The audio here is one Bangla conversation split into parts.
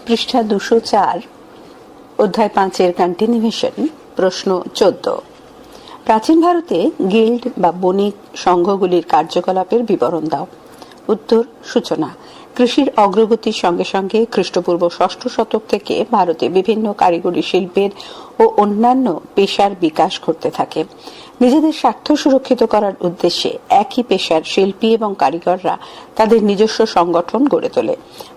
পৃষ্ঠা 204, অধ্যায় 5-এর কন্টিনিউশন। প্রশ্ন 14। প্রাচীন ভারতে গিল্ড বা বণিক সংঘগুলির কার্যকলাপের বিবরণ দাও। উত্তর: সূচনা। কৃষির অগ্রগতির সঙ্গে সঙ্গে খ্রিস্টপূর্ব 6ষ্ঠ শতক থেকে ভারতে বিভিন্ন কারিগরি শিল্পের ও অন্যান্য পেশার বিকাশ ঘটতে থাকে। নিজেদের স্বার্থ সুরক্ষিত করার উদ্দেশ্যে একই পেশার শিল্পী এবং কারিগররা তাদের নিজস্ব সংগঠন গড়ে তোলে।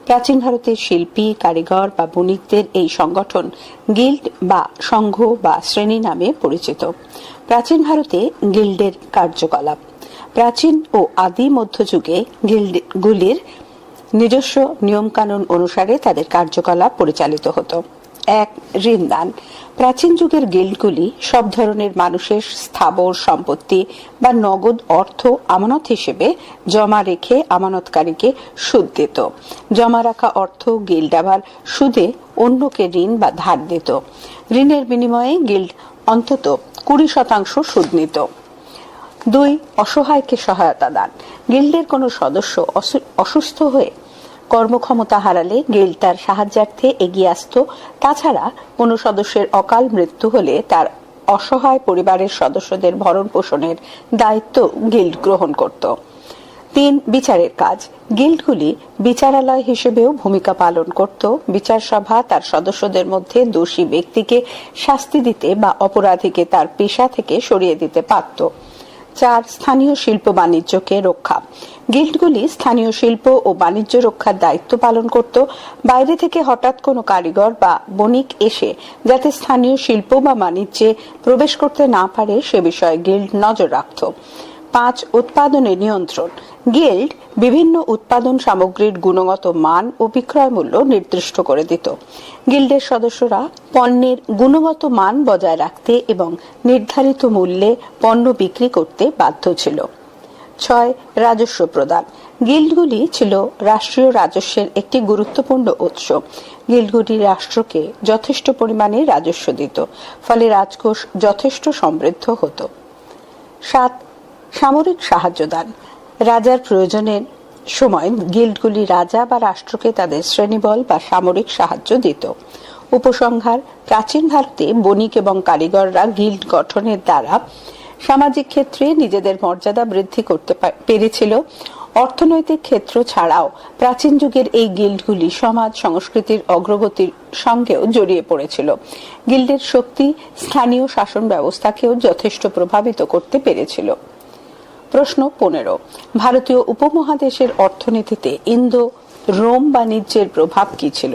প্রাচীন ভারতের শিল্পী, কারিগর বা বণিকদের এই সংগঠন গিল্ড বা সংঘ বা শ্রেণী নামে পরিচিত। প্রাচীন ভারতে গিল্ডের কার্যকলাপ। প্রাচীন ও আদি মধ্যযুগে গিল্ডগুলির নিজস্ব নিয়মকানুন অনুসারে তাদের কার্যকলাপ পরিচালিত হতো। 1. ঋণদান। প্রাচীন যুগের গিল্ডগুলি সব ধরনের মানুষের স্থাবর সম্পত্তি বা নগদ অর্থ আমানত হিসেবে জমা রেখে আমানতকারীকে সুদ দিত। জমা রাখা অর্থ গিল্ড আবার সুদে অন্যকে ঋণ বা ধার দিত। ঋণের বিনিময়ে গিল্ড অন্তত 20% সুদ নিত। 2. অসহায়কে সহায়তা দান। গিল্ডের কোনো সদস্য অসুস্থ হয়ে কর্মক্ষমতা হারালে গিল্ড তার সাহায্যার্থে এগিয়ে আসত। তাছাড়া কোনো সদস্যের অকাল মৃত্যু হলে তার অসহায় পরিবারের সদস্যদের ভরণ পোষণের দায়িত্ব গিল্ড গ্রহণ করত। 3. বিচারের কাজ। গিল্ডগুলি বিচারালয় হিসেবেও ভূমিকা পালন করত। বিচার সভা তার সদস্যদের মধ্যে দোষী ব্যক্তিকে শাস্তি দিতে বা অপরাধীকে তার পেশা থেকে সরিয়ে দিতে পারত। 4. স্থানীয় শিল্প বাণিজ্যকে রক্ষা। গিল্ডগুলি স্থানীয় শিল্প ও বাণিজ্য রক্ষার দায়িত্ব পালন করত। বাইরে থেকে হঠাৎ কোনো কারিগর বা বণিক এসে যাতে স্থানীয় শিল্প বা বাণিজ্যে প্রবেশ করতে না পারে সে বিষয়ে গিল্ড নজর রাখত। 5. উৎপাদনের নিয়ন্ত্রণ। গিল্ড বিভিন্ন উৎপাদন সামগ্রীর গুণগত মান ও বিক্রয় মূল্য নির্দিষ্ট করে দিত। গিল্ডের সদস্যরা পণ্যের গুণগত মান বজায় রাখতে এবং নির্ধারিত মূল্যে পণ্য বিক্রি করতে বাধ্য ছিল। 6. রাজস্ব প্রদান। গিল্ডগুলি ছিল রাষ্ট্রীয় রাজস্বের একটি গুরুত্বপূর্ণ উৎস। গিল্ডগুলি রাষ্ট্রকে যথেষ্ট পরিমাণে রাজস্ব দিত, ফলে রাজকোষ যথেষ্ট সমৃদ্ধ হতো। 7. সামরিক সাহায্য দান। রাজার প্রয়োজনের সময় গিল্ডগুলি রাজা বা রাষ্ট্রকে তাদের শ্রেণীবল বা সামরিক সাহায্য দিত। উপসংহার: প্রাচীন ভারতে বণিক এবং কারিগররা গিল্ড গঠনের দ্বারা সামাজিক ক্ষেত্রে নিজেদের মর্যাদা বৃদ্ধি করতে পেরেছিল। অর্থনৈতিক ক্ষেত্র ছাড়াও প্রাচীন যুগের এই গিল্ডগুলি সমাজ সংস্কৃতির অগ্রগতির সঙ্গেও জড়িয়ে পড়েছিল। গিল্ডের শক্তি স্থানীয় শাসন ব্যবস্থাকেও যথেষ্ট প্রভাবিত করতে পেরেছিল। প্রশ্ন 15। ভারতীয় উপমহাদেশের অর্থনীতিতে ইন্দো রোম বাণিজ্যের প্রভাব কি ছিল?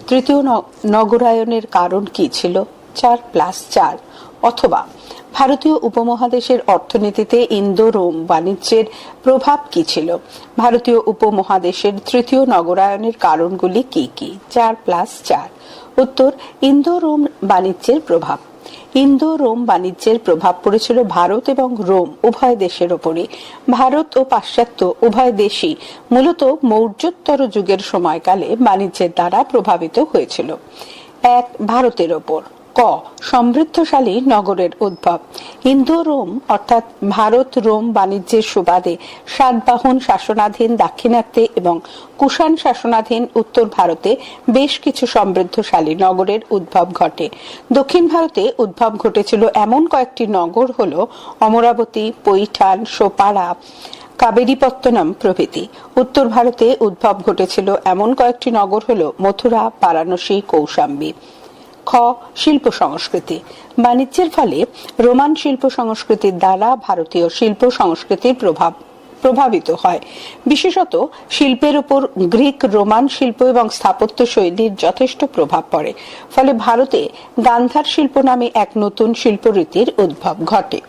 তৃতীয় নগরায়নের কারণ কি ছিল? 4+4। অথবা ভারতীয় উপমহাদেশের অর্থনীতিতে ইন্দো রোম বাণিজ্যের প্রভাব কি ছিল? ভারতীয় উপমহাদেশের তৃতীয় নগরায়নের কারণগুলি কি কি? 4+4। উত্তর: ইন্দো রোম বাণিজ্যের প্রভাব। ইন্দো রোম বাণিজ্যের প্রভাব পড়েছিল ভারত এবং রোম উভয় দেশের ওপরই। ভারত ও পাশ্চাত্য উভয় দেশই মূলত মৌর্যোত্তর যুগের সময়কালে বাণিজ্যের দ্বারা প্রভাবিত হয়েছিল। 1. ভারতের ওপর। ক. সমৃদ্ধশালী নগরের উদ্ভব। ইন্দো রোম অর্থাৎ ভারত রোম বাণিজ্যের সুবাদে সাতবাহন শাসনাধীন দাক্ষিণাত্যে এবং কুষাণ শাসনাধীন উত্তর ভারতে বেশ কিছু সমৃদ্ধশালী নগরের উদ্ভব ঘটে। দক্ষিণ ভারতে উদ্ভব ঘটেছিল এমন কয়েকটি নগর হল অমরাবতী, পৈঠান, সোপারা, কাবেরীপত্তনম প্রভৃতি। উত্তর ভারতে উদ্ভব ঘটেছিল এমন কয়েকটি নগর হল মথুরা, বারাণসী, কৌশাম্বী। খ. শিল্প সংস্কৃতি। বাণিজ্যের ফলে রোমান শিল্প সংস্কৃতির দ্বারা ভারতীয় শিল্প সংস্কৃতির প্রভাবিত হয়। বিশেষত শিল্পের উপর গ্রিক রোমান শিল্প এবং স্থাপত্য শৈলীর যথেষ্ট প্রভাব পড়ে। ফলে ভারতে গান্ধার শিল্প নামে এক নতুন শিল্পরীতির উদ্ভব ঘটে।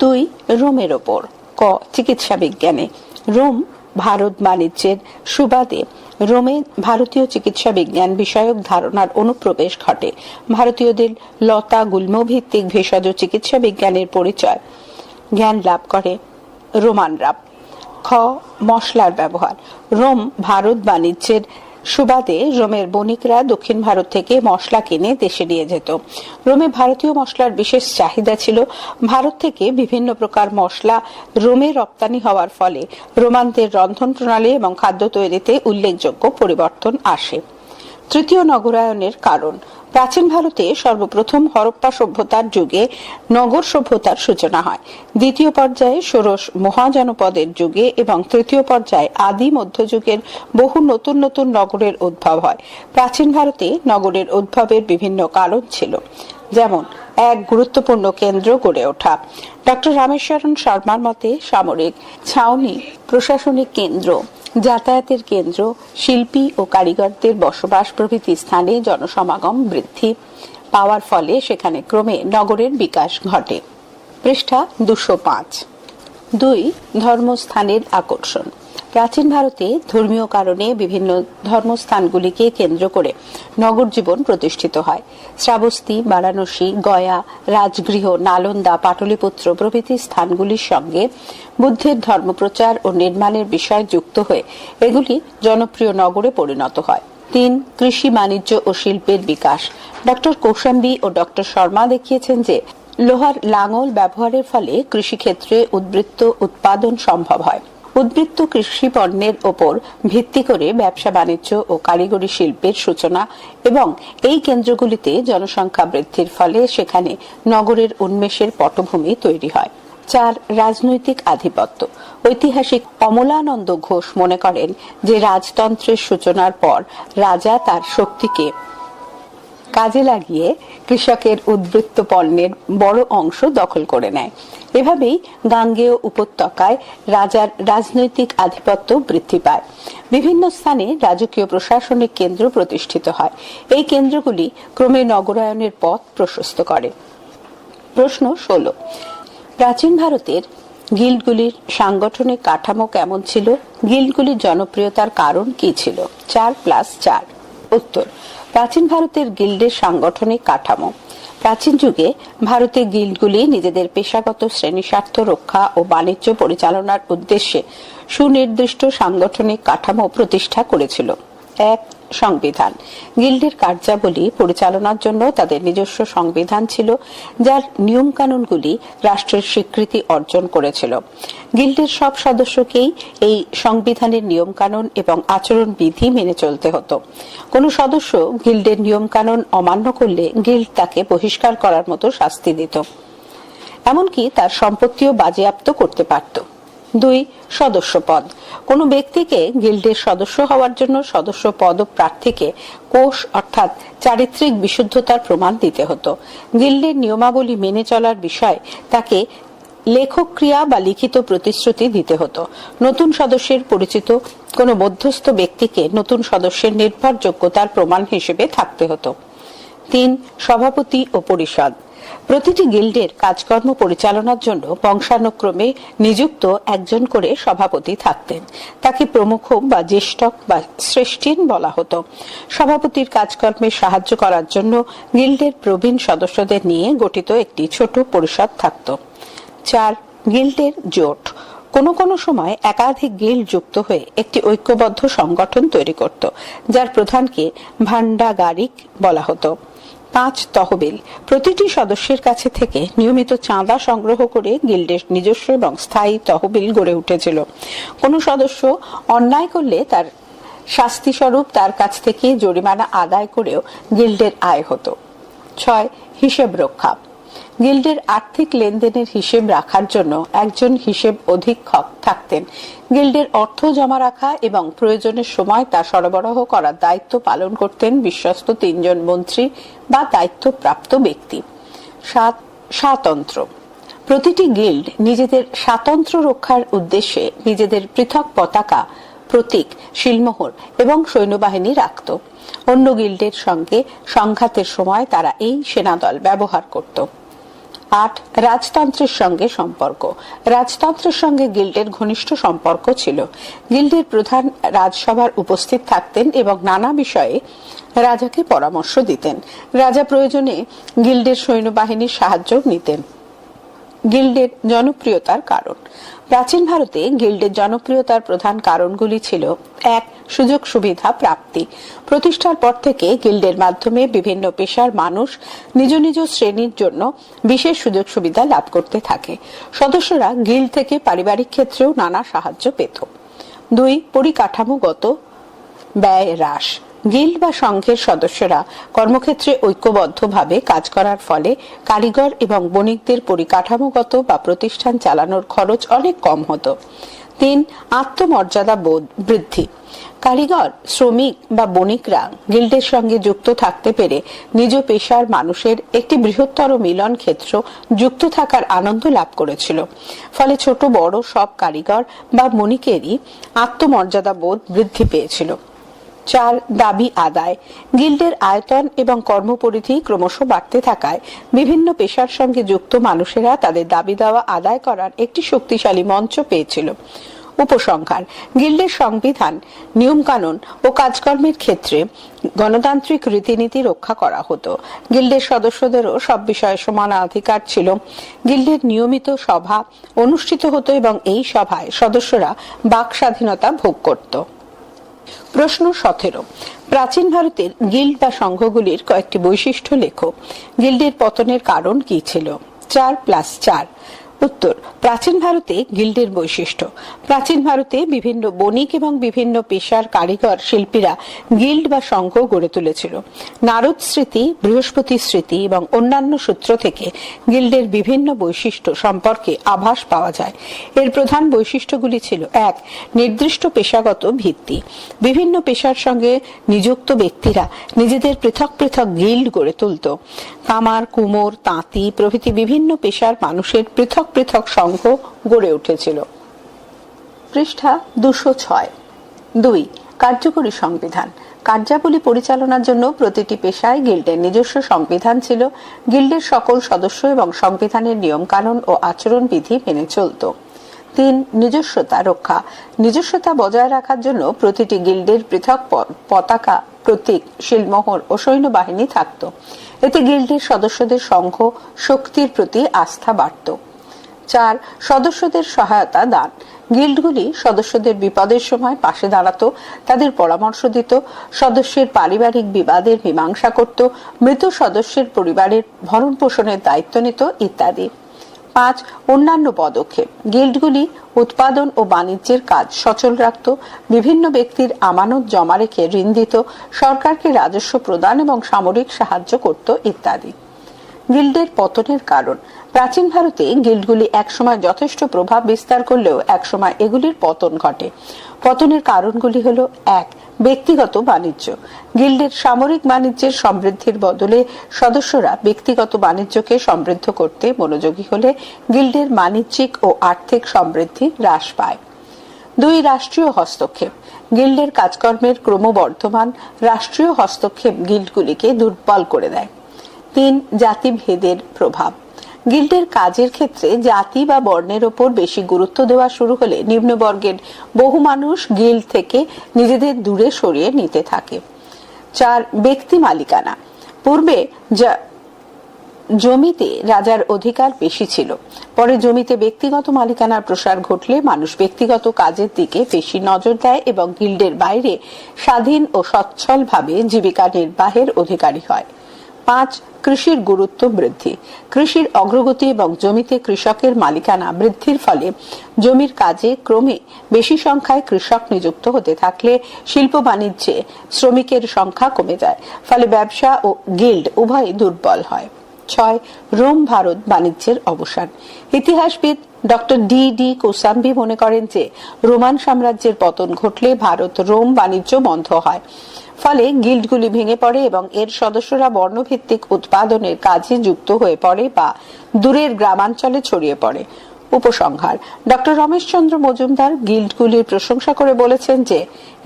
2. রোমের ওপর। ক. চিকিৎসা বিজ্ঞানে। রোম ভারত বাণিজ্যের সুবাদে রোমে ভারতীয় চিকিৎসা বিজ্ঞান বিষয়ক ধারণার অনুপ্রবেশ ঘটে। ভারতীয়দের লতা গুল্ম ভিত্তিক ভেষজ চিকিৎসা বিজ্ঞানের পরিচয় জ্ঞান লাভ করে রোমানরা। খ. মশলার ব্যবহার। রোম ভারত বাণিজ্যের সুবাদে রোমের বণিকরা দক্ষিণ ভারত থেকে মশলা কিনে দেশে নিয়ে যেত। রোমে ভারতীয় মশলার বিশেষ চাহিদা ছিল। ভারত থেকে বিভিন্ন প্রকার মশলা রোমে রপ্তানি হওয়ার ফলে রোমানদের রন্ধন প্রণালী এবং খাদ্য তৈরিতে উল্লেখযোগ্য পরিবর্তন আসে। তৃতীয় নগরায়নের কারণ। প্রাচীন ভারতে সর্বপ্রথম হরপ্পা সভ্যতার যুগে নগর সভ্যতার সূচনা হয়। দ্বিতীয় পর্যায়ে ষোড়শ মহাজনপদের যুগে এবং তৃতীয় পর্যায়ে আদি মধ্যযুগের বহু নতুন নতুন নগরের উদ্ভব হয়। প্রাচীন ভারতে নগরের উদ্ভবের বিভিন্ন কারণ ছিল, যেমন এক গুরুত্বপূর্ণ কেন্দ্র গড়ে ওঠা। ডক্টর রামেশ্বরন শর্মার মতে সামরিক ছাউনি, প্রশাসনিক কেন্দ্র, যাতায়াতের কেন্দ্র, শিল্পী ও কারিগরদের বসবাস প্রভৃতি স্থানে জনসমাগম বৃদ্ধি পাওয়ার ফলে সেখানে ক্রমে নগরের বিকাশ ঘটে। পৃষ্ঠা 205। 2. ধর্মস্থানের আকর্ষণ। প্রাচীন ভারতে ধর্মীয় কারণে বিভিন্ন ধর্মস্থানগুলিকে কেন্দ্র করে নগর জীবন প্রতিষ্ঠিত হয়। শ্রাবস্তী, বারাণসী, গয়া, রাজগৃহ, নালন্দা, পাটলিপুত্র প্রভৃতি স্থানগুলির সঙ্গে বুদ্ধের ধর্মপ্রচার ও নির্মাণের বিষয় যুক্ত হয়ে এগুলি জনপ্রিয় নগরে পরিণত হয়। 3. কৃষি, বাণিজ্য ও শিল্পের বিকাশ। ডক্টর কৌশাম্বী ও ডক্টর শর্মা দেখিয়েছেন যে লোহার লাঙল ব্যবহারের ফলে কৃষিক্ষেত্রে উদ্বৃত্ত উৎপাদন সম্ভব হয়। উদ্বৃত্ত কৃষি পণ্যের ওপর ভিত্তি করে ব্যবসা বাণিজ্য ও কারিগরি শিল্পের সূচনা এবং এই কেন্দ্রগুলিতে জনসংখ্যা বৃদ্ধির ফলে সেখানে নগরের উন্মেষের পটভূমি তৈরি হয়। 4. রাজনৈতিক আধিপত্য। ঐতিহাসিক অমলানন্দ ঘোষ মনে করেন যে রাজতন্ত্রের সূচনার পর রাজা তার শক্তিকে কাজে লাগিয়ে কৃষকের উদ্বৃত্ত পণ্যের বড় অংশ দখল করে নেয়। এভাবেই গাঙ্গেয় উপত্যকায় রাজার রাজনৈতিক আধিপত্য বৃদ্ধি পায়। বিভিন্ন স্থানে রাজকীয় প্রশাসনিক কেন্দ্র প্রতিষ্ঠিত হয়। এই কেন্দ্রগুলি ক্রমে নগরায়নের পথ প্রশস্ত করে। প্রশ্ন 16। প্রাচীন ভারতের গিল্ডগুলির সাংগঠনিক কাঠামো কেমন ছিল? গিল্ডগুলির জনপ্রিয়তার কারণ কি ছিল? 4+4। উত্তর। প্রাচীন ভারতের গিল্ডের সাংগঠনিক কাঠামো। প্রাচীন যুগে ভারতে গিল্ডগুলি নিজেদের পেশাগত শ্রেণী স্বার্থ রক্ষা ও বাণিজ্য পরিচালনার উদ্দেশ্যে সুনির্দিষ্ট সাংগঠনিক কাঠামো প্রতিষ্ঠা করেছিল। 1. সংবিধান। গিল্ডের কার্যাবলী পরিচালনার জন্য তাদের নিজস্ব সংবিধান ছিল, যার নিয়ম কানুনগুলি রাষ্ট্রের স্বীকৃতি অর্জন করেছিল। গিল্ডের সব সদস্যকেই এই সংবিধানের নিয়ম কানুন এবং আচরণ বিধি মেনে চলতে হতো। কোনো সদস্য গিল্ডের নিয়ম কানুন অমান্য করলে গিল্ড তাকে বহিষ্কার করার মতো শাস্তি দিত, এমনকি তার সম্পত্তিও বাজেয়াপ্ত করতে পারত। 2. সদস্য পদ। কোনো ব্যক্তিকে গিল্ডের সদস্য হওয়ার জন্য সদস্য পদ প্রার্থীকে কোষ অর্থাৎ চারিত্রিক বিশুদ্ধতার প্রমাণ দিতে হতো। গিল্ডের নিয়মাবলী মেনে চলার বিষয়ে তাকে লেখক্রিয়া বা লিখিত প্রতিশ্রুতি দিতে হতো। নতুন সদস্যের পরিচিত কোনো মধ্যস্থ ব্যক্তিকে নতুন সদস্যের নির্ভরযোগ্যতার প্রমাণ হিসেবে থাকতে হতো। 3. সভাপতি ও পরিষদ। প্রতিটি গিল্ডের কাজকর্ম পরিচালনার জন্য বংশানুক্রমে নিযুক্ত একজন করে সভাপতি থাকতেন। তাকে প্রমুখ বা জ্যেষ্ঠক বা শ্রেষ্ঠীন বলা হতো। সভাপতির কাজকর্মে সাহায্য করার জন্য গিল্ডের প্রবীণ সদস্যদের নিয়ে গঠিত একটি ছোট পরিষদ থাকত। 4. গিল্ডের জোট। কোনো সময় একাধিক গিল্ড যুক্ত হয়ে একটি ঐক্যবদ্ধ সংগঠন তৈরি করত, যার প্রধানকে ভান্ডাগারিক বলা হতো। 5. তহবিল। প্রতিটি সদস্যের কাছে থেকে নিয়মিত চাঁদা সংগ্রহ করে গিল্ডের নিজস্ব এবং স্থায়ী তহবিল গড়ে উঠেছিল। কোনো সদস্য অন্যায় করলে তার শাস্তি স্বরূপ তার কাছ থেকে জরিমানা আদায় করেও গিল্ডের আয় হতো। 6. হিসেব রক্ষা। গিল্ডের আর্থিক লেনদেনের হিসেব রাখার জন্য একজন হিসেব অধীক্ষক থাকতেন। গিল্ডের অর্থ জমা রাখা এবং প্রয়োজনের সময় তা সরবরাহ করার দায়িত্ব পালন করতেন বিশ্বস্ত 3 জন মন্ত্রী বা দায়িত্বপ্রাপ্ত ব্যক্তি। 7. স্বাতন্ত্র। প্রতিটি গিল্ড নিজেদের স্বাতন্ত্র্য রক্ষার উদ্দেশ্যে নিজেদের পৃথক পতাকা, প্রতীক, শিলমোহর এবং সৈন্যবাহিনী রাখত। অন্য গিল্ডের সঙ্গে সংঘাতের সময় তারা এই সেনাদল ব্যবহার করত। 8. রাজতন্ত্রের সঙ্গে সম্পর্ক। রাজতন্ত্রের সঙ্গে গিল্ডের ঘনিষ্ঠ সম্পর্ক ছিল। গিল্ডের প্রধান রাজসভার উপস্থিত থাকতেন এবং নানা বিষয়ে রাজাকে পরামর্শ দিতেন। রাজা প্রয়োজনে গিল্ডের সৈন্যবাহিনীর সাহায্য নিতেন। গিল্ডের জনপ্রিয়তার কারণ। প্রাচীন ভারতে গিল্ডের জনপ্রিয়তার প্রধান কারণগুলি ছিল: 1. সুযোগ সুবিধা প্রাপ্তি। প্রতিষ্ঠার পর থেকে গিল্ডের মাধ্যমে বিভিন্ন পেশার মানুষ নিজ নিজ শ্রেণীর জন্য বিশেষ সুযোগ সুবিধা লাভ করতে থাকে। সদস্যরা গিল্ড থেকে পারিবারিক ক্ষেত্রেও নানা সাহায্য পেত। 2. পরিকাঠামোগত ব্যয় হ্রাস। গিল্ড বা সংঘের সদস্যরা কর্মক্ষেত্রে ঐক্যবদ্ধভাবে কাজ করার ফলে কারিগর এবং বণিকদের পরিকাঠামোগত বা প্রতিষ্ঠান চালানোর খরচ অনেক কম হতো। 3. আত্মমর্যাদা বোধ বৃদ্ধি। কারিগর, শ্রমিক বা বণিকরা গিল্ডের সঙ্গে যুক্ত থাকতে পেরে নিজ পেশার মানুষের একটি বৃহত্তর মিলন ক্ষেত্র যুক্ত থাকার আনন্দ লাভ করেছিল। ফলে ছোট বড় সব কারিগর বা বণিকেরই আত্মমর্যাদা বোধ বৃদ্ধি পেয়েছিল। 4. দাবি আদায়। গিল্ডের আয়তন এবং কর্মপরিধি ক্রমশ বাড়তে থাকায় বিভিন্ন পেশার সঙ্গে যুক্ত মানুষেরা তাদের দাবি দাওয়া আদায় করার একটি শক্তিশালী মঞ্চ পেয়েছিল। উপসংহার: গিল্ডের সংবিধান, নিয়মকানুন ও কাজকর্মের ক্ষেত্রে গণতান্ত্রিক রীতিনীতি রক্ষা করা হতো। গিল্ডের সদস্যদেরও সব বিষয়ে সমানাধিকার ছিল। গিল্ডের নিয়মিত সভা অনুষ্ঠিত হতো এবং এই সভায় সদস্যরা বাক স্বাধীনতা ভোগ করত। প্রশ্ন 17। প্রাচীন ভারতের গিল্ড বা সংঘগুলির কয়েকটি বৈশিষ্ট্য লেখো। গিল্ডের পতনের কারণ কি ছিল? 4+4। উত্তর: প্রাচীন ভারতে গিল্ডের বৈশিষ্ট্য। প্রাচীন ভারতে বিভিন্ন বণিক এবং বিভিন্ন পেশার কারিগর শিল্পীরা গিল্ড বা সংঘ গড়ে তুলেছিল। নারদ স্মৃতি, বৃহস্পতি স্মৃতি এবং অন্যান্য সূত্র থেকে গিল্ডের বিভিন্ন বৈশিষ্ট্য সম্পর্কে আভাস পাওয়া যায়। এর প্রধান বৈশিষ্ট্যগুলি ছিল: 1. নির্দিষ্ট পেশাগত ভিত্তি। বিভিন্ন পেশার সঙ্গে নিযুক্ত ব্যক্তিরা নিজেদের পৃথক পৃথক গিল্ড গড়ে তুলত। কামার, কুমোর, তাঁতি প্রভৃতি বিভিন্ন পেশার মানুষের পৃথক পৃথক সংঘ গড়ে উঠেছিল। পৃষ্ঠা 206। 2. কার্যকরী সংবিধান। কার্যাবলী পরিচালনার জন্য প্রতিটি পেশায় গিল্ডের নিজস্ব সংবিধান ছিল। গিল্ডের সকল সদস্য এবং সংবিধানের নিয়মকানুন ও আচরণ বিধি মেনে চলত। 3. নিজস্বতা রক্ষা। নিজস্বতা বজায় রাখার জন্য প্রতিটি গিল্ডের পৃথক পতাকা, প্রতীক, শিলমোহর ও সৈন্যবাহিনী থাকত। এতে গিল্ডের সদস্যদের সংঘ শক্তির প্রতি আস্থা বাড়ত। 4. সদস্যদের সহায়তা দান। গিল্ডগুলি সদস্যদের বিপদের সময় পাশে দাঁড়াতো, তাদের পরামর্শ দিত, সদস্যের পারিবারিক বিবাদের মীমাংসা করত, মৃত সদস্যের পরিবারের ভরণ পোষণের দায়িত্ব নিত ইত্যাদি। 5. অন্যান্য পদক্ষেপ। গিল্ডগুলি উৎপাদন ও বাণিজ্যের কাজ সচল রাখত, বিভিন্ন ব্যক্তির আমানত জমা রেখে ঋণ দিত, সরকারকে রাজস্ব প্রদান এবং সামরিক সাহায্য করত ইত্যাদি। গিল্ডের পতনের কারণ। প্রাচীন ভারতে গিল্ডগুলি একসময় যথেষ্ট প্রভাব বিস্তার করলেও একসময় এগুলির পতন ঘটে। পতনের কারণগুলি হল: 1. ব্যক্তিগত বাণিজ্য। গিল্ডের সামরিক বাণিজ্যের সমৃদ্ধির বদলে সদস্যরা ব্যক্তিগত বাণিজ্যকে সমৃদ্ধ করতে মনোযোগী হলে গিল্ডের বাণিজ্যিক ও আর্থিক সমৃদ্ধি হ্রাস পায়। 2. রাষ্ট্রীয় হস্তক্ষেপ। গিল্ডের কাজকর্মের ক্রমবর্ধমান রাষ্ট্রীয় হস্তক্ষেপ গিল্ডগুলিকে দুর্বল করে দেয়। 3. জাতিভেদের প্রভাব। গিল্ডের কাজের ক্ষেত্রে জাতি বা বর্ণের ওপর বেশি গুরুত্ব দেওয়া শুরু হলে নিম্নবর্গের বহু মানুষ গিল্ড থেকে নিজেদের দূরে সরিয়ে নিতে থাকে। 4. ব্যক্তি মালিকানা। পূর্বে জমিতে রাজার অধিকার বেশি ছিল, পরে জমিতে ব্যক্তিগত মালিকানার প্রসার ঘটলে মানুষ ব্যক্তিগত কাজের দিকে বেশি নজর দেয় এবং গিল্ডের বাইরে স্বাধীন ও সচ্ছলভাবে জীবিকা নির্বাহের অধিকারী হয়। 5. কৃষির গুরুত্ব বৃদ্ধি। কৃষির অগ্রগতি এবং জমিতে কৃষকের মালিকানা বৃদ্ধির ফলে জমির কাজে ক্রমে বেশি সংখ্যায় কৃষক নিযুক্ত হতে থাকলে শিল্প বাণিজ্যে শ্রমিকের সংখ্যা কমে যায়, ফলে ব্যবসা ও গিল্ড উভয়ই দুর্বল হয়। 6. রোম ভারত বাণিজ্যের অবসান। ইতিহাসবিদ ডক্টর ডি কোসাম্বি মনে করেন যে রোমান সাম্রাজ্যের পতন ঘটলে ভারত রোম বাণিজ্য বন্ধ হয়, ফলে গিল্ডগুলি ভেঙে পড়ে এবং এর সদস্যরা বর্ণভিত্তিক উৎপাদনের কাজে যুক্ত হয়ে পড়ে বা দূরের গ্রামাঞ্চলে ছড়িয়ে পড়ে। উপসংহার: ডক্টর রমেশচন্দ্র মজুমদার গিল্ডগুলির প্রশংসা করে বলেছেন যে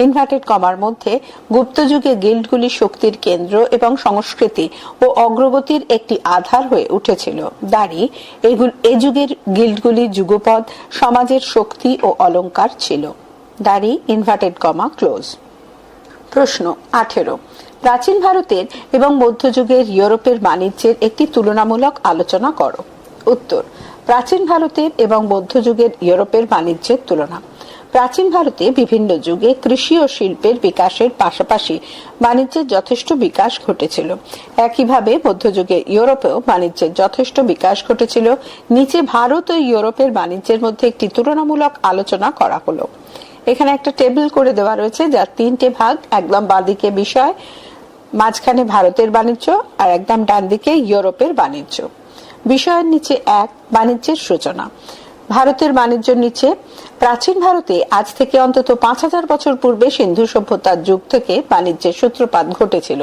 ইনভার্টেড কমার মধ্যে গুপ্ত যুগে গিল্ডগুলি শক্তির কেন্দ্র এবং সংস্কৃতি ও অগ্রগতির একটি আধার হয়ে উঠেছিল। দাঁড়ি এ যুগের গিল্ডগুলি যুগপৎ সমাজের শক্তি ও অলংকার ছিল। দাঁড়ি ইনভার্টেড কমা ক্লোজ। প্রশ্ন 18। প্রাচীন ভারতের এবং মধ্যযুগের ইউরোপের বাণিজ্যের একটি তুলনামূলক আলোচনা করো। উত্তর: প্রাচীন ভারতের এবং মধ্যযুগের ইউরোপের বাণিজ্যের তুলনা। প্রাচীন ভারতে বিভিন্ন যুগে কৃষি ও শিল্পের বিকাশের পাশাপাশি বাণিজ্যের যথেষ্ট বিকাশ ঘটেছিল। একইভাবে মধ্যযুগে ইউরোপেও বাণিজ্যের যথেষ্ট বিকাশ ঘটেছিল। নিচে ভারত ও ইউরোপের বাণিজ্যের মধ্যে একটি তুলনামূলক আলোচনা করা হলো। এখানে একটা টেবিল করে দেওয়া রয়েছে, যার তিনটে ভাগ। একদম বাঁদিকে বিষয়, মাঝখানে ভারতের বাণিজ্য, আর একদম ডান দিকে ইউরোপের বাণিজ্য। বিষয়ের নিচে 1, বাণিজ্যের সূচনা। ভারতের বাণিজ্যের নিচে, প্রাচীন ভারতে আজ থেকে অন্তত 5000 বছর পূর্বে সিন্ধু সভ্যতার যুগ থেকে বাণিজ্যের সূত্রপাত ঘটেছিল।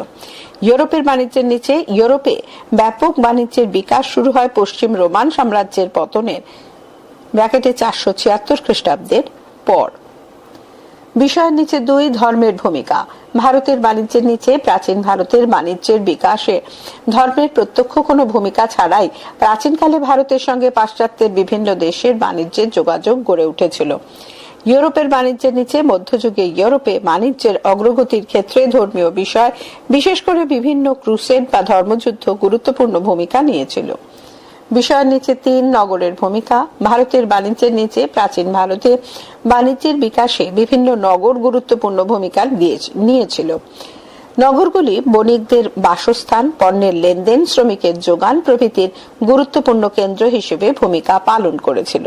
ইউরোপের বাণিজ্যের নিচে, ইউরোপে ব্যাপক বাণিজ্যের বিকাশ শুরু হয় পশ্চিম রোমান সাম্রাজ্যের পতনের ব্র্যাকেটে 476 খ্রিস্টাব্দের পর। বিষয়ের নিচে 2, ধর্মের ভূমিকা। ভারতের বাণিজ্যের নিচে, প্রাচীন ভারতের বাণিজ্যের বিকাশে ধর্মের প্রত্যক্ষ কোনো ভূমিকা ছাড়াই প্রাচীনকালে ভারতের সঙ্গে পাশ্চাত্যের বিভিন্ন দেশের বাণিজ্যের যোগাযোগ গড়ে উঠেছিল। ইউরোপের বাণিজ্যের নিচে, মধ্যযুগে ইউরোপে বাণিজ্যের অগ্রগতির ক্ষেত্রে ধর্মীয় বিষয়, বিশেষ করে বিভিন্ন ক্রুসেড বা ধর্মযুদ্ধ গুরুত্বপূর্ণ ভূমিকা নিয়েছিল। বিষয়ের নিচে 3, নগরের ভূমিকা। ভারতের বাণিজ্যের নিচে, প্রাচীন ভারতে বাণিজ্যের বিকাশে বিভিন্ন নগর গুরুত্বপূর্ণ ভূমিকা নিয়েছিল। নগরগুলি বণিকদের বাসস্থান, পণ্যের লেনদেন, শ্রমিকের যোগান প্রভৃতির গুরুত্বপূর্ণ কেন্দ্র হিসেবে ভূমিকা পালন করেছিল।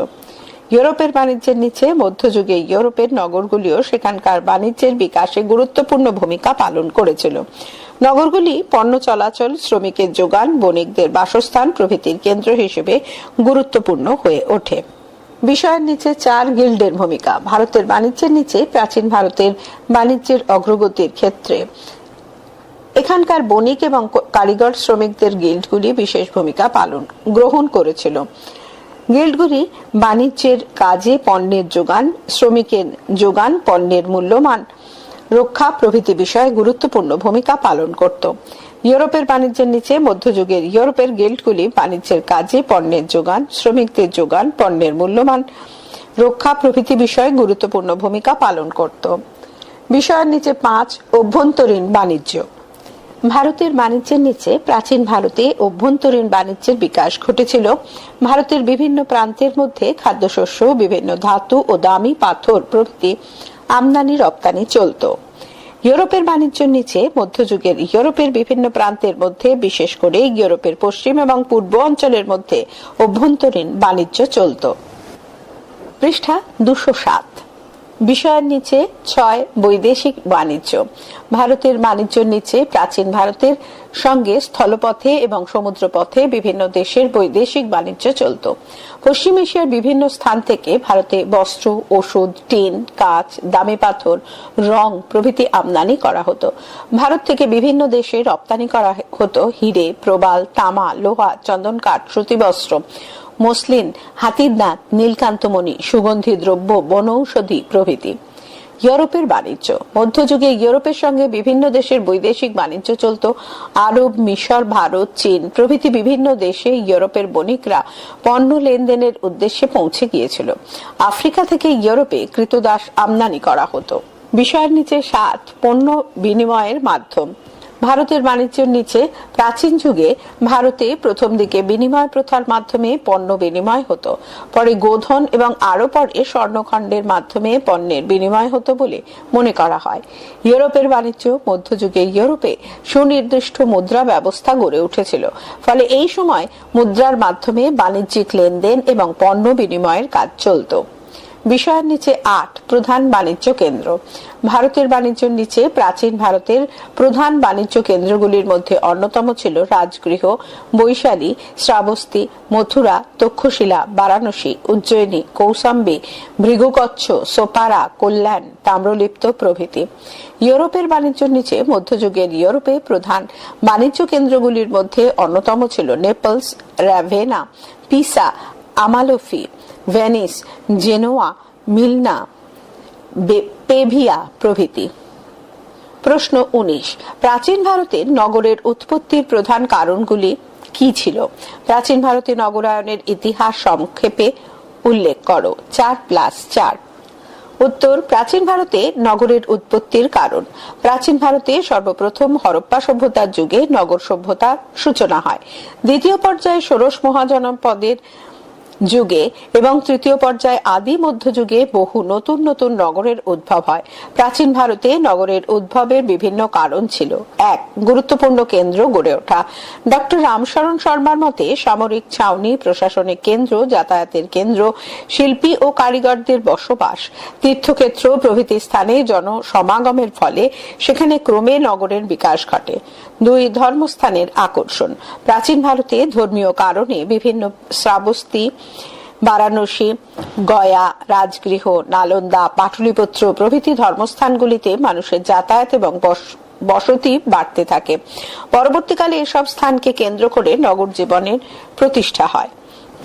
ইউরোপের বাণিজ্যের নিচে, মধ্যযুগে ইউরোপের নগরগুলিও সেখানকার বাণিজ্যের বিকাশে গুরুত্বপূর্ণ ভূমিকা পালন করেছিল। নগরগুলি পণ্য চলাচল, শ্রমিকের যোগান, বণিকদের বাসস্থান প্রভৃতির কেন্দ্র হিসেবে গুরুত্বপূর্ণ হয়ে ওঠে। বিষয়ের নিচে 4, গিল্ডের ভূমিকা। ভারতের বাণিজ্যের নিচে, প্রাচীন ভারতের বাণিজ্যের অগ্রগতির ক্ষেত্রে এখানকার বণিক এবং কারিগর শ্রমিকদের গিল্ডগুলি বিশেষ ভূমিকা গ্রহণ করেছিল। গিল্ডগুলি বাণিজ্যের কাজে পণ্যের যোগান, শ্রমিকের যোগান, পণ্যের মূল্যমান রক্ষা প্রভৃতি বিষয়ে গুরুত্বপূর্ণ ভূমিকা পালন করত। ইউরোপের বাণিজ্যের নিচে, মধ্যযুগের ইউরোপের গিল্ডগুলি বাণিজ্যের কাজে পণ্যের যোগান, শ্রমিকদের যোগান, পণ্যের মূল্যমান রক্ষা প্রভৃতি বিষয়ে গুরুত্বপূর্ণ ভূমিকা পালন করত। বিষয়ের নিচে 5, অভ্যন্তরীণ বাণিজ্য। ভারতের বাণিজ্যের নিচে, প্রাচীন ভারতে অভ্যন্তরীণ বাণিজ্যের বিকাশ ঘটেছিল। ভারতের বিভিন্ন প্রান্তের মধ্যে খাদ্যশস্য, বিভিন্ন ধাতু ও দামি পাথর প্রভৃতি আমদানি রপ্তানি চলত। ইউরোপের বাণিজ্যের নিচে, মধ্যযুগের ইউরোপের বিভিন্ন প্রান্তের মধ্যে, বিশেষ করে ইউরোপের পশ্চিম এবং পূর্ব অঞ্চলের মধ্যে অভ্যন্তরীণ বাণিজ্য চলত। পৃষ্ঠা 207। বিষয়ের নিচে 6, বৈদেশিক বাণিজ্য। ভারতের বাণিজ্যের নিচে, প্রাচীন ভারতের সঙ্গে স্থলপথে এবং সমুদ্রপথে বিভিন্ন দেশের বৈদেশিক বাণিজ্য চলত। পশ্চিম এশিয়ার বিভিন্ন স্থান থেকে ভারতে বস্ত্র, ওষুধ, টিন, কাঁচ, দামি পাথর, রং প্রভৃতি আমদানি করা হতো। ভারত থেকে বিভিন্ন দেশে রপ্তানি করা হতো হিরে, প্রবাল, তামা, লোহা, চন্দনকাঠ, সুতিবস্ত্র, মসলিন, হাতির দাঁত, নীলকান্তমণি, সুগন্ধি দ্রব্য, বনৌষধি প্রভৃতি। ইউরোপের বাণিজ্য। মধ্যযুগে ইউরোপের সঙ্গে বিভিন্ন দেশের বৈদেশিক বাণিজ্য চলত। আরব, মিশর, ভারত, চীন প্রভৃতি বিভিন্ন দেশে ইউরোপের বণিকরা পণ্য লেনদেনের উদ্দেশ্যে পৌঁছে গিয়েছিল। আফ্রিকা থেকে ইউরোপে কৃতদাস আমদানি করা হতো। বিষয়ের নিচে 7, পণ্য বিনিময়ের মাধ্যম। ভারতের বাণিজ্যের নিচে, প্রাচীন যুগে ভারতে প্রথম দিকে বিনিময় প্রথার মাধ্যমে পণ্য বিনিময় হতো। পরে গোধন এবং আরো পরে স্বর্ণখণ্ডের মাধ্যমে পণ্যের বিনিময় হতো বলে মনে করা হয়। ইউরোপের বাণিজ্য। মধ্যযুগে ইউরোপে সুনির্দিষ্ট মুদ্রা ব্যবস্থা গড়ে উঠেছিল। ফলে এই সময় মুদ্রার মাধ্যমে বাণিজ্যিক লেনদেন এবং পণ্য বিনিময়ের কাজ চলত। বিষয়ের নিচে 8, প্রধান বাণিজ্য কেন্দ্র। ভারতের বাণিজ্যের নিচে, প্রাচীন ভারতের প্রধান বাণিজ্য কেন্দ্রগুলির মধ্যে অন্যতম ছিল রাজগৃহ, বৈশালী, শ্রাবস্তি, মথুরা, তক্ষশিলা, বারাণসী, উজ্জয়িনী, কৌশাম্বী, ভৃগুকচ্ছ, সোপারা, কল্যাণ, তাম্রলিপ্ত প্রভৃতি। ইউরোপের বাণিজ্যের নিচে, মধ্যযুগের ইউরোপে প্রধান বাণিজ্য কেন্দ্রগুলির মধ্যে অন্যতম ছিল Naples, Ravenna, Pisa, Amalfi, Venice, Genoa, Milan, Pavia প্রভৃতি। প্রশ্ন 19, প্রাচীন ভারতের নগরের উৎপত্তির প্রধান কারণগুলি কি ছিল? প্রাচীন ভারতে নগরায়নের ইতিহাস সংক্ষেপে উল্লেখ করো। 4+4। উত্তর, প্রাচীন ভারতে নগরের উৎপত্তির কারণ। প্রাচীন ভারতে সর্বপ্রথম হরপ্পা সভ্যতার যুগে নগর সভ্যতার সূচনা হয়। দ্বিতীয় পর্যায়ে ষোড়শ মহাজনপদের যুগে এবং তৃতীয় পর্যায়ে আদি মধ্যযুগে বহু নতুন নতুন নগরের উদ্ভব হয়। প্রাচীন ভারতে নগরের উদ্ভবের বিভিন্ন কারণ ছিল। এক, গুরুত্বপূর্ণ কেন্দ্র গড়ে ওঠা। ডক্টর রামশরণ শর্মার মতে সামরিক ছাউনি, প্রশাসনিক কেন্দ্র, যাতায়াতের কেন্দ্র, শিল্পী ও কারিগরদের বসবাস, তীর্থক্ষেত্র প্রভৃতি স্থানে জনসমাগমের ফলে সেখানে ক্রমে নগরের বিকাশ ঘটে। দুই, ধর্মস্থানের আকর্ষণ। প্রাচীন ভারতে ধর্মীয় কারণে বিভিন্ন শ্রাবস্তী, বারাণসী, গয়া, রাজগৃহ, নালন্দা, পাটলিপুত্র প্রভৃতি ধর্মস্থানগুলিতে মানুষের যাতায়াত এবং বসতি বাড়তে থাকে। পরবর্তীকালে এসব স্থানকে কেন্দ্র করে নগর জীবনের প্রতিষ্ঠা হয়।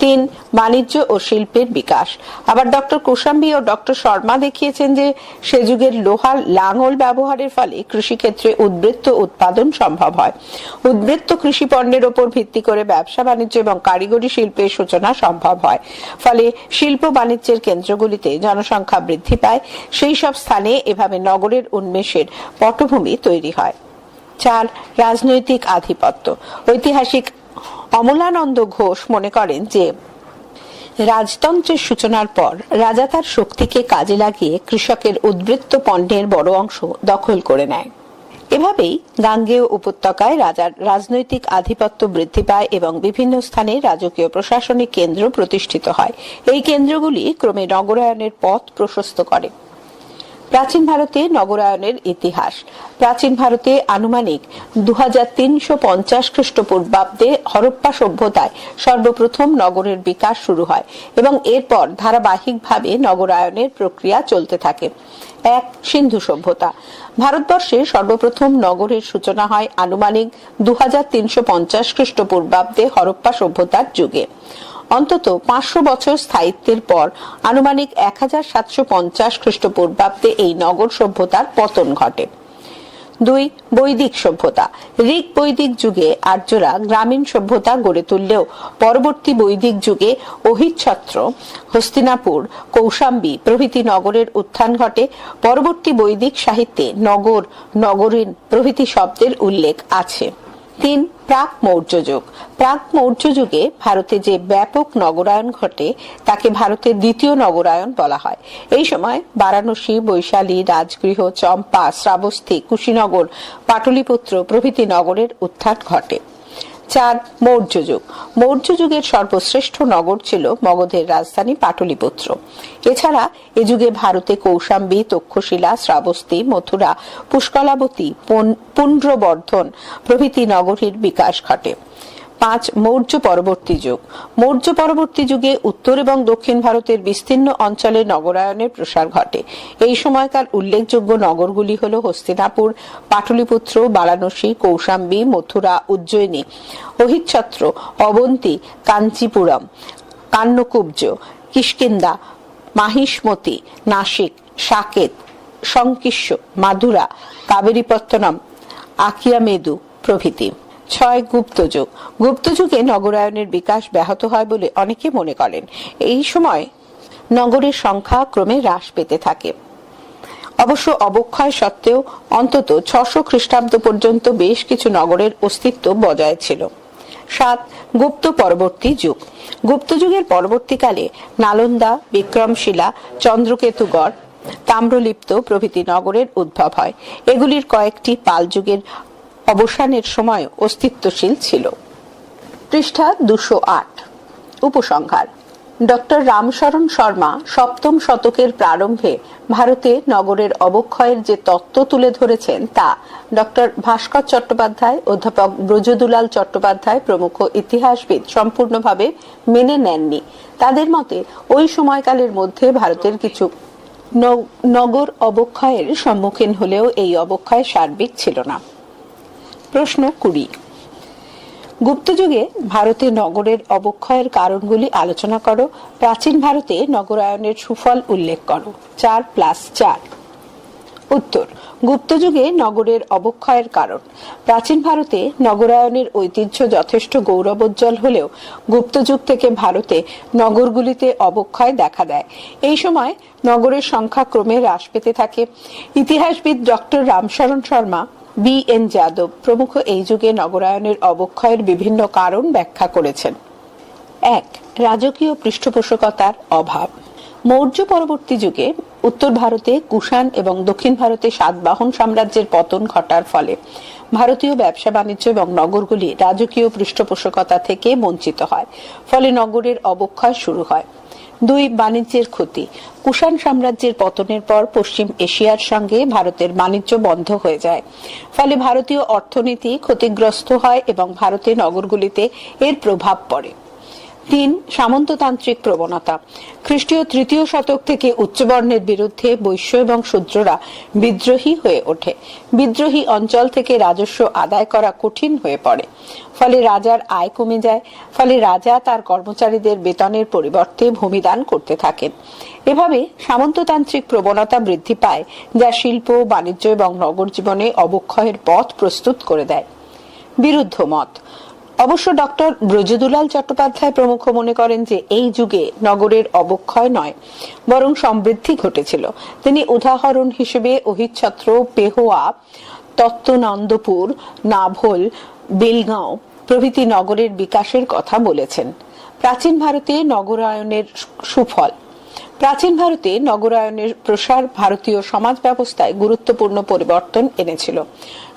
তিন, বাণিজ্য ও শিল্পের বিকাশ। আবার ডক্টর কোশাম্বী ও ডক্টর শর্মা দেখিয়েছেন যে সে যুগের লোহার লাঙল ব্যবহারের ফলে কৃষিক্ষেত্রে উদ্বৃত্ত উৎপাদন সম্ভব হয়। উদ্বৃত্ত কৃষি পণ্যের ওপর ভিত্তি করে ব্যবসা বাণিজ্য এবং কারিগরি শিল্পের সূচনা সম্ভব হয়। ফলে শিল্প বাণিজ্যের কেন্দ্রগুলিতে জনসংখ্যা বৃদ্ধি পায়। সেই সব স্থানে এভাবে নগরের উন্মেষের পটভূমি তৈরি হয়। চার, রাজনৈতিক আধিপত্য। ঐতিহাসিক অমলানন্দ ঘোষ মনে করেন যে রাজতন্ত্রের সূচনার পর রাজা তার শক্তিকে কাজে লাগিয়ে কৃষকের উদ্বৃত্ত পণ্যের বড় অংশ দখল করে নেয়। এভাবেই গাঙ্গেয় উপত্যকায় রাজার রাজনৈতিক আধিপত্য বৃদ্ধি পায় এবং বিভিন্ন স্থানে রাজকীয় প্রশাসনিক কেন্দ্র প্রতিষ্ঠিত হয়। এই কেন্দ্রগুলি ক্রমে নগরায়নের পথ প্রশস্ত করে। প্রাচীন ভারতে নগরায়নের ইতিহাস। প্রাচীন ভারতে আনুমানিক 2350 খ্রিস্টপূর্বাব্দে হরপ্পা সভ্যতায় সর্বপ্রথম নগরের বিকাশ শুরু হয় এবং এরপর ধারাবাহিকভাবে নগরায়নের প্রক্রিয়া চলতে থাকে। এক, সিন্ধু সভ্যতা। ভারতবর্ষে সর্বপ্রথম নগরের সূচনা হয় আনুমানিক 2350 খ্রিস্টপূর্বাব্দে হরপ্পা সভ্যতার যুগে। অন্তত 500 বছর স্থায়িত্বের পর আনুমানিক 1750 খ্রিস্টপূর্বাব্দে এই নগর সভ্যতার পতন ঘটে। দুই, বৈদিক সভ্যতা। ঋক বৈদিক যুগে আর্যরা গ্রামীণ সভ্যতা গড়ে তুললেও পরবর্তী বৈদিক যুগে অহিচ্ছত্র, হস্তিনাপুর, কৌশাম্বী প্রভৃতি নগরের উত্থান ঘটে। পরবর্তী বৈদিক সাহিত্যে নগর, নগরীন প্রভৃতি শব্দের উল্লেখ আছে। তিন, প্রাক মৌর্য যুগ। প্রাক মৌর্য যুগে ভারতে যে ব্যাপক নগরায়ন ঘটে তাকে ভারতের দ্বিতীয় নগরায়ন বলা হয়। এই সময় বারাণসী, বৈশালী, রাজগৃহ, চম্পা, শ্রাবস্তী, কুশীনগর, পাটলিপুত্র প্রভৃতি নগরের উত্থান ঘটে। চার, মৌর্য যুগ। মৌর্য যুগের সর্বশ্রেষ্ঠ নগর ছিল মগধের রাজধানী পাটলিপুত্র। এছাড়া এ যুগে ভারতে কৌশাম্বী, তক্ষশিলা, শ্রাবস্তী, মথুরা, পুষ্কলাবতী, পুণ্ড্রবর্ধন প্রভৃতি নগরীর বিকাশ ঘটে। পাঁচ, মৌর্য পরবর্তী যুগ। মৌর্য পরবর্তী যুগে উত্তর এবং দক্ষিণ ভারতের বিস্তীর্ণ অঞ্চলে নগরায়নের প্রসার ঘটে। এই সময়কার উল্লেখযোগ্য নগরগুলি হল হস্তিনাপুর, পাটলিপুত্র, বারাণসী, কৌশাম্বী, মথুরা, উজ্জয়িনী, অহিচ্ছত্র, অবন্তী, কাঞ্চিপুরম, কান্যকুব্জ, কিষ্কিন্ধা, মাহিষ্মতি, নাসিক, সাকেত, শঙ্কিস্য, মাদুরা, কাবেরীপত্তনম, আকিয়ামেদু প্রভৃতি। ছয়, গুপ্ত যুগ। গুপ্ত যুগে নগরায়নের বিকাশ ব্যাহত হয় বলে অনেকে মনে করেন। এই সময় নগরের সংখ্যা ক্রমে হ্রাস পেতে থাকে। অবশ্য অবক্ষয় সত্ত্বেও অন্তত 600 খ্রিস্টাব্দ পর্যন্ত বেশ কিছু নগরের অস্তিত্ব বজায় ছিল। সাত, গুপ্ত পরবর্তী যুগ। গুপ্ত যুগের পরবর্তীকালে নালন্দা, বিক্রমশিলা, চন্দ্রকেতুগড়, তাম্রলিপ্ত প্রভৃতি নগরের উদ্ভব হয়। এগুলির কয়েকটি পাল যুগের অবসানের সময় অস্তিত্বশীল ছিল। পৃষ্ঠা 208। উপসংহার। ডক্টর রামশরণ শর্মা সপ্তম শতকের প্রারম্ভে ভারতে নগরের অবক্ষয়ের যে তত্ত্ব তুলে ধরেছেন তা ডক্টর ভাস্কর চট্টোপাধ্যায়, অধ্যাপক ব্রজদুলাল চট্টোপাধ্যায় প্রমুখ ইতিহাসবিদ সম্পূর্ণভাবে মেনে নেননি। তাদের মতে ওই সময়কালের মধ্যে ভারতের কিছু নগর অবক্ষয়ের সম্মুখীন হলেও এই অবক্ষয় সার্বিক ছিল না। প্রশ্ন 20। গুপ্তযুগে ভারতে নগরের অবক্ষয়ের কারণগুলি আলোচনা করো। প্রাচীন ভারতে নগরায়নের সুফল উল্লেখ করো। 4+4। উত্তর। গুপ্তযুগে নগরের অবক্ষয়ের কারণ। প্রাচীন ভারতে নগরায়নের ঐতিহ্য যথেষ্ট গৌরবোজ্জ্বল হলেও গুপ্তযুগ থেকে ভারতে নগরগুলিতে অবক্ষয় দেখা দেয়। এই সময় নগরের সংখ্যা ক্রমে হ্রাস পেতে থাকে। ইতিহাসবিদ ডক্টর রামশরণ শর্মা, বি.এন. যাদব প্রমুখ এই যুগে নগরায়নের অবক্ষয়ের বিভিন্ন কারণ ব্যাখ্যা করেছেন। 1 রাজকীয় পৃষ্ঠপোষকতার অভাব। মৌর্য পরবর্তী যুগে উত্তর ভারতে কুষাণ এবং দক্ষিণ ভারতে সাতবাহন সাম্রাজ্যের পতন ঘটার ফলে ভারতীয় ব্যবসা বাণিজ্য এবং নগরগুলি রাজকীয় পৃষ্ঠপোষকতা থেকে বঞ্চিত হয়। ফলে নগরের অবক্ষয় শুরু হয়। 2. বাণিজ্যের ক্ষতি। কুষাণ সাম্রাজ্যের পতনের পর পশ্চিম এশিয়ার সঙ্গে ভারতের বাণিজ্য বন্ধ হয়ে যায়। ফলে ভারতীয় অর্থনীতি ক্ষতিগ্রস্ত হয় এবং ভারতের নগরগুলিতে এর প্রভাব পড়ে। 3. সামন্ততান্ত্রিক প্রবণতা। খ্রিস্টীয় 3য় শতক থেকে উচ্চবর্ণের বিরুদ্ধে বৈশ্য এবং শূদ্ররা বিদ্রোহী হয়ে ওঠে। বিদ্রোহী অঞ্চল থেকে রাজস্ব আদায় করা কঠিন হয়ে পড়ে। ফলে রাজার আয় কমে যায়। ফলে রাজা তার কর্মচারীদের বেতনের পরিবর্তে ভূমিদান করতে থাকেন। এভাবে সামন্ততান্ত্রিক প্রবণতা বৃদ্ধি পায়, যা শিল্প, বাণিজ্য এবং নগর জীবনে অবক্ষয়ের পথ প্রস্তুত করে দেয়। বিরুদ্ধ মত। অবশ্য ডক্টর ব্রজদুলাল চট্টোপাধ্যায় প্রমুখ মনে করেন যে এই যুগে নগরের অবক্ষয় নয়, বরং সমৃদ্ধি ঘটেছিল। তিনি উদাহরণ হিসেবে অহিচ্ছত্র, পেহোয়া, তত্ত্বনন্দপুর, নাভোল, বেলগাঁও প্রভৃতি নগরের বিকাশের কথা বলেছেন। প্রাচীন ভারতে নগরায়নের সুফল। প্রাচীন ভারতে নগরায়নের প্রসার ভারতীয় সমাজ ব্যবস্থায় গুরুত্বপূর্ণ পরিবর্তন এনেছিল।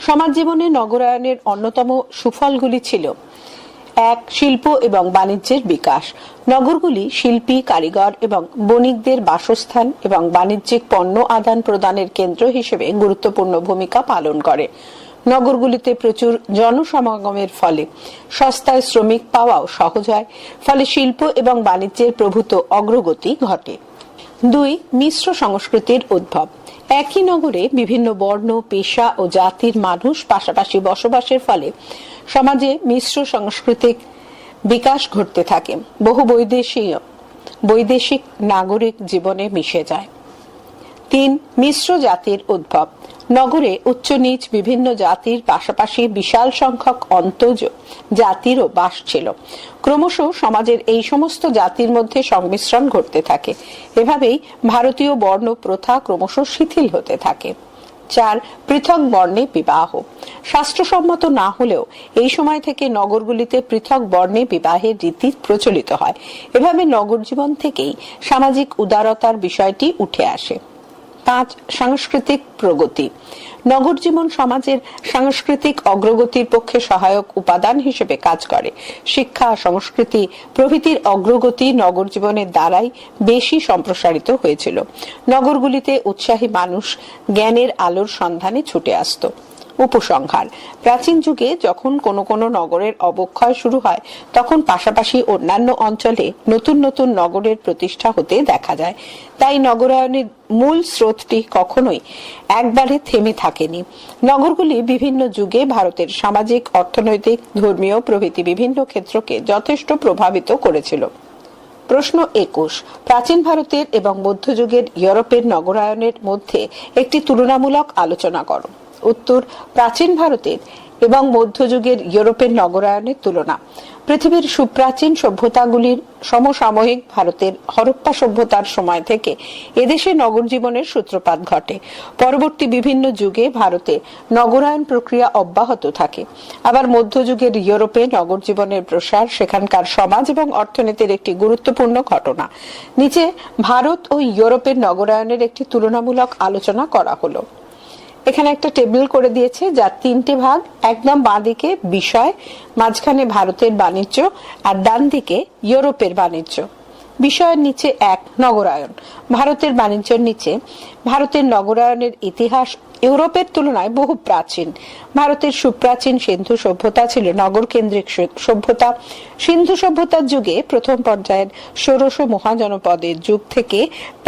সমাজ জীবনে নগরায়নের অন্যতম সুফলগুলি ছিল: 1. শিল্প এবং বাণিজ্যের বিকাশ। নগরগুলি শিল্পী, কারিগর এবং বণিকদের বাসস্থান এবং বাণিজ্যিক পণ্য আদান প্রদানের কেন্দ্র হিসেবে গুরুত্বপূর্ণ ভূমিকা পালন করে। নগরগুলিতে প্রচুর জনসমাগমের ফলে সস্তায় শ্রমিক পাওয়াও সহজ হয়। ফলে শিল্প এবং বাণিজ্যের প্রভূত অগ্রগতি ঘটে। 2. মিশ্র সংস্কৃতির উদ্ভব। একই নগরে বিভিন্ন বর্ণ, পেশা ও জাতির মানুষ পাশাপাশি বসবাসের ফলে সমাজে মিশ্র সাংস্কৃতিক বিকাশ ঘটতে থাকে। বহু বৈদেশিক নাগরিক জীবনে মিশে যায়। 3. মিশ্র জাতির উদ্ভব। নগরে উচ্চ নীচ বিভিন্ন জাতির পাশাপাশি বিশাল সংখ্যক অন্তজ জাতিরও বাস ছিল। ক্রমশ সমাজের এই সমস্ত জাতির মধ্যে সংমিশ্রণ ঘটতে থাকে। এভাবেই ভারতীয় বর্ণ প্রথা ক্রমশ শিথিল হতে থাকে। 4. পৃথক বর্ণে বিবাহ। শাস্ত্রসম্মত না হলেও এই সময় থেকে নগরগুলিতে পৃথক বর্ণে বিবাহের রীতি প্রচলিত হয়। এভাবে নগর জীবন থেকেই সামাজিক উদারতার বিষয়টি উঠে আসে। 5. সাংস্কৃতিক প্রগতি। নগর জীবন সমাজের সাংস্কৃতিক অগ্রগতির পক্ষে সহায়ক উপাদান হিসেবে কাজ করে। শিক্ষা, সংস্কৃতি প্রভৃতির অগ্রগতি নগর জীবনের দ্বারাই বেশি সম্প্রসারিত হয়েছিল। নগরগুলিতে উৎসাহী মানুষ জ্ঞানের আলোর সন্ধানে ছুটে আসত। উপসংহার। প্রাচীন যুগে যখন কোনো কোনো নগরের অবক্ষয় শুরু হয়, তখন পাশাপাশি অন্যান্য অঞ্চলে নতুন নতুন নগরের প্রতিষ্ঠা হতে দেখা যায়। তাই নগরায়নের মূল স্রোতটি কখনোই একবারে থেমে থাকেনি। নগরগুলি বিভিন্ন যুগে ভারতের সামাজিক, অর্থনৈতিক, ধর্মীয় প্রভৃতি বিভিন্ন ক্ষেত্রকে যথেষ্ট প্রভাবিত করেছিল। প্রশ্ন 21। প্রাচীন ভারতের এবং মধ্যযুগের ইউরোপের নগরায়নের মধ্যে একটি তুলনামূলক আলোচনা করো। উত্তর: প্রাচীন ভারতের এবং মধ্যযুগের ইউরোপের নগরায়নের তুলনা। পৃথিবীর সুপ্রাচীন সভ্যতাগুলির সমসাময়িক ভারতের হরপ্পা সভ্যতার সময় থেকে এদেশে নগর জীবনের সূত্রপাত ঘটে। পরবর্তী বিভিন্ন যুগে ভারতে নগরায়ন প্রক্রিয়া অব্যাহত থাকে। আবার মধ্যযুগের ইউরোপে নগর জীবনের প্রসার সেখানকার সমাজ এবং অর্থনীতির একটি গুরুত্বপূর্ণ ঘটনা। নিচে ভারত ও ইউরোপের নগরায়নের একটি তুলনামূলক আলোচনা করা হলো। এখানে একটা টেবিল করে দিয়েছে, যার 3টে ভাগ। একদম বাঁ দিকে বিষয়, মাঝখানে ভারতের বাণিজ্য, আর ডান দিকে ইউরোপের বাণিজ্য। বিষয়ের নিচে 1 নগরায়ন। ভারতের বাণিজ্যের নিচে ভারতের নগরায়নের ইতিহাস ইউরোপের তুলনায় বহু প্রাচীন। ভারতের সুপ্রাচীন সিন্ধু সভ্যতা ছিল নগর কেন্দ্রিক সভ্যতা। সিন্ধু সভ্যতার যুগে প্রথম পর্যায়ের ষোড়শ মহাজনপদের যুগ থেকে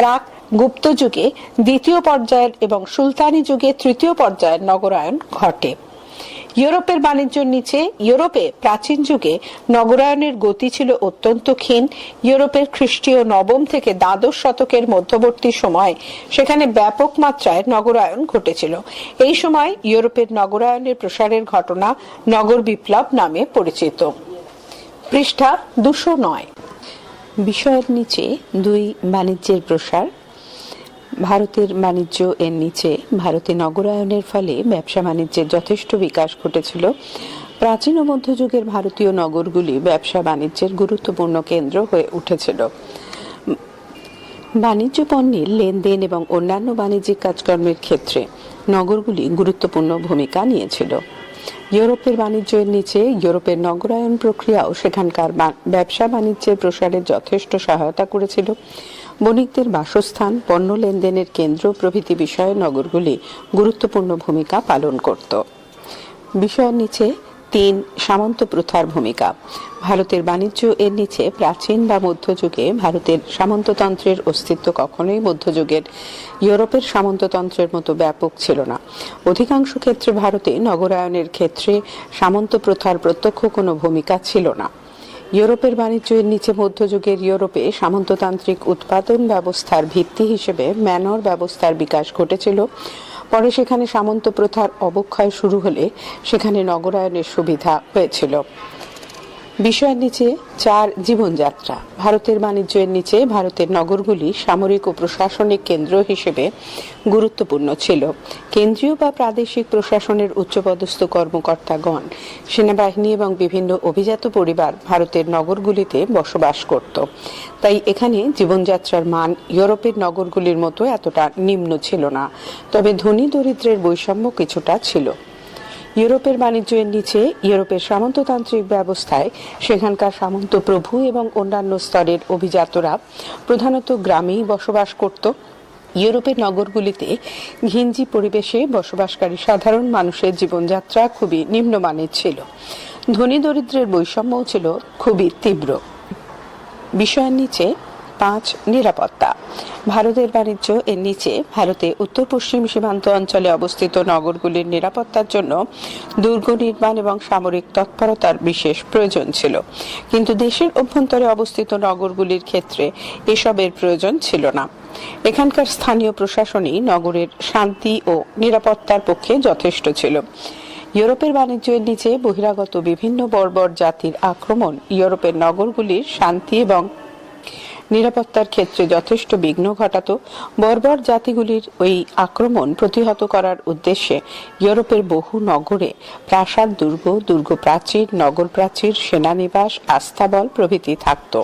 প্রাক গুপ্ত যুগে দ্বিতীয় পর্যায়ের এবং সুলতানি যুগে তৃতীয় পর্যায়ের নগরায়ন ঘটে। ইউরোপের বাণিজ্যের নিচে ইউরোপে প্রাচীন যুগে নগরায়নের গতি ছিল অত্যন্ত ক্ষীণ। ইউরোপের খ্রিস্টীয় নবম থেকে দ্বাদশ শতকের মধ্যবর্তী সময়ে সেখানে ব্যাপক মাত্রায় নগরায়ন ঘটেছিল। এই সময় ইউরোপের নগরায়নের প্রসারের ঘটনা নগর বিপ্লব নামে পরিচিত। পৃষ্ঠা 209। বিষয়ের নিচে 2 বাণিজ্যের প্রসার। ভারতের বাণিজ্য এর নিচে ভারতে নগরায়নের ফলে ব্যবসা বাণিজ্যের যথেষ্ট বিকাশ ঘটেছিল। প্রাচীন ও মধ্যযুগের ভারতীয় নগরগুলি ব্যবসা বাণিজ্যের গুরুত্বপূর্ণ কেন্দ্র হয়ে উঠেছিল। বাণিজ্য পণ্যের লেনদেন এবং অন্যান্য বাণিজ্যিক কাজকর্মের ক্ষেত্রে নগরগুলি গুরুত্বপূর্ণ ভূমিকা নিয়েছিল। ইউরোপের বাণিজ্যের নিচে ইউরোপের নগরায়ন প্রক্রিয়াও সেখানকার ব্যবসা বাণিজ্যের প্রসারে যথেষ্ট সহায়তা করেছিল। বণিকদের বাসস্থান, পণ্য লেনদেনের কেন্দ্র প্রভৃতি বিষয়ে নগরগুলি গুরুত্বপূর্ণ ভূমিকা পালন করত। বিষয়ের নিচে 3 সামন্ত প্রথার ভূমিকা। ভারতের বাণিজ্য এর নিচে প্রাচীন বা মধ্যযুগে ভারতের সামন্ততন্ত্রের অস্তিত্ব কখনোই মধ্যযুগের ইউরোপের সামন্ততন্ত্রের মতো ব্যাপক ছিল না। অধিকাংশ ক্ষেত্রে ভারতে নগরায়নের ক্ষেত্রে সামন্ত প্রথার প্রত্যক্ষ কোনো ভূমিকা ছিল না। ইউরোপের বাণিজ্য এর নিচে মধ্যযুগের ইউরোপে সামন্ততান্ত্রিক উৎপাদন ব্যবস্থার ভিত্তি হিসেবে ম্যানর ব্যবস্থার বিকাশ ঘটেছিল। পরে সেখানে সামন্ত প্রথার অবক্ষয় শুরু হলে সেখানে নগরায়নের সুবিধা হয়েছিল। বিষয়ের নিচে 4 জীবনযাত্রা। ভারতের বাণিজ্য এর নিচে ভারতের নগরগুলি সামরিক ও প্রশাসনিক কেন্দ্র হিসেবে গুরুত্বপূর্ণ ছিল। কেন্দ্রীয় বা প্রাদেশিক প্রশাসনের উচ্চপদস্থ কর্মকর্তাগণ, সেনাবাহিনী এবং বিভিন্ন অভিজাত পরিবার ভারতের নগরগুলিতে বসবাস করত। তাই এখানে জীবনযাত্রার মান ইউরোপের নগরগুলির মতো এতটা নিম্ন ছিল না, তবে ধনী দরিদ্রের বৈষম্য কিছুটা ছিল। ইউরোপের বাণিজ্য এর নিচে ইউরোপের সামন্ততান্ত্রিক ব্যবস্থায় সেখানকার সামন্ত প্রভু এবং অন্যান্য স্তরের অভিজাতরা প্রধানত গ্রামেই বসবাস করত। ইউরোপের নগরগুলিতে ঘিঞ্জি পরিবেশে বসবাসকারী সাধারণ মানুষের জীবনযাত্রা খুবই নিম্নমানের ছিল। ধনী দরিদ্রের বৈষম্যও ছিল খুবই তীব্র। বিষয়ের নিচে 5 নিরাপত্তা। ভারতের বাণিজ্য এর নিচে ভারতে উত্তর পশ্চিম সীমান্ত অঞ্চলে অবস্থিত নগরগুলির নিরাপত্তার জন্য দুর্গ নির্মাণ এবং সামরিক তৎপরতার বিশেষ প্রয়োজন ছিল, কিন্তু দেশের অভ্যন্তরে অবস্থিত নগরগুলির ক্ষেত্রে এসবের প্রয়োজন ছিল না। এখানকার স্থানীয় প্রশাসনই নগরের শান্তি ও নিরাপত্তার পক্ষে যথেষ্ট ছিল। ইউরোপের বাণিজ্যের নিচে বহিরাগত বিভিন্ন বর্বর জাতির আক্রমণ ইউরোপের নগরগুলির শান্তি এবং নিরাপত্তার ক্ষেত্রে যথেষ্ট বিঘ্ন ঘটাত। বর্বর জাতিগুলির ওই আক্রমণ প্রতিহত করার উদ্দেশ্যে ইউরোপের বহু নগরে প্রাসাদ, দুর্গ, দুর্গ প্রাচীর, নগর প্রাচীর, সেনানিবাস, আস্তাবল প্রভৃতি থাকত।